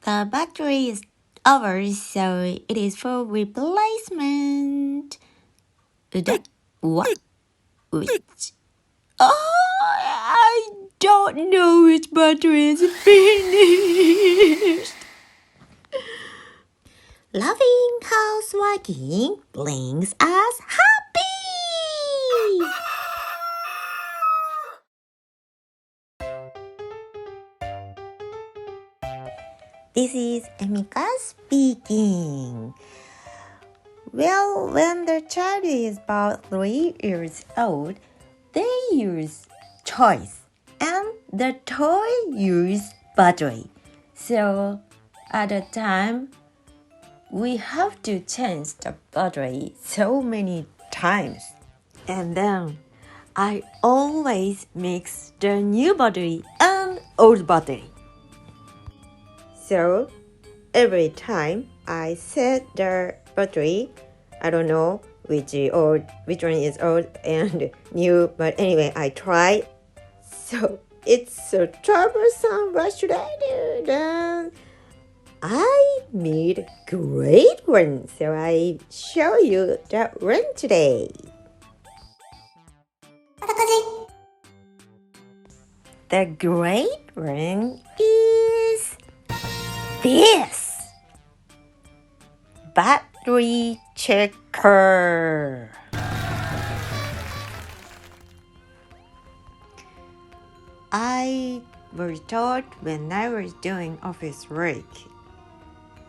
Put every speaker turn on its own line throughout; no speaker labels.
The battery is over, so it is for replacement. What? Which? Oh, I don't know which battery is finished. Loving housewiking brings us happy. This is Emika speaking. Well, when the child is about 3 years old, they use toys and the toy use battery. So at a time, we have to change the battery so many times. And then I always mix the new battery and old battery. So every time I set the battery, I don't know which one is old and new, but anyway, I try. So it's so troublesome. What should I do then? I made great one, so I show you that one today. The great one is this battery checker. I was taught when I was doing office work.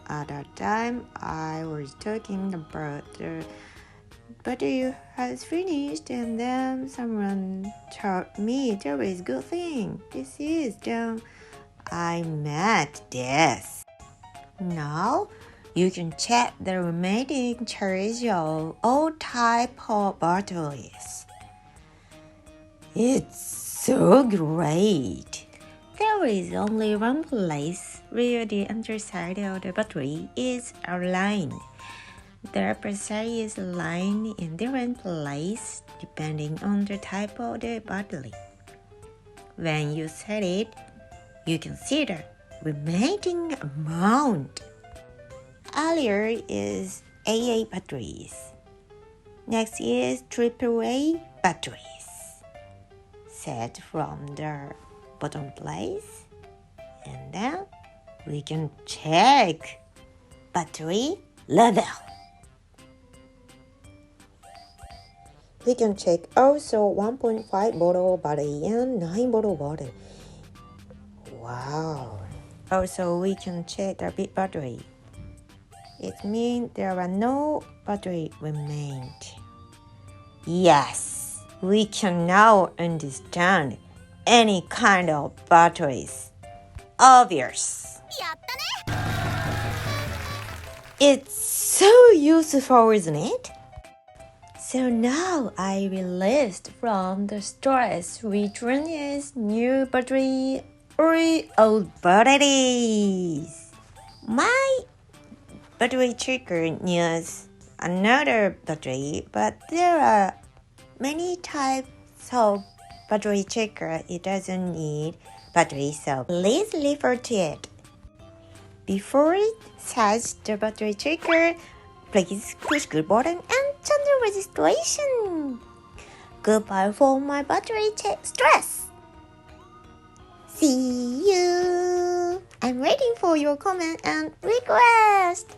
At that time, I was talking about the battery has finished, and then someone told me there is good thing. This is done. I met this. Now, you can check the remaining charge of all type of batteries. It's so great. There is only one place where the underside of the battery is aligned. The upper side is aligned in different places depending on the type of the battery. When you set it, you can see the remaining amount. Earlier is AA batteries. Next is AAA batteries. Set from the bottom place, and then we can check battery level. We can check also 1.5 bottle battery and 9 bottle battery. Wow! Also, we can check the big battery. It means there are no battery remained. Yes, we can now understand any kind of batteries. Obvious. It's so useful, isn't it? So now I released from the stress which one is new battery or old batteries. My battery checker needs another battery, but there are many types of battery checker. It doesn't need battery, so please refer to it. Before it starts the battery checker, please push good button and turn the registration. Goodbye for my battery stress. See you. I'm waiting for your comment and request.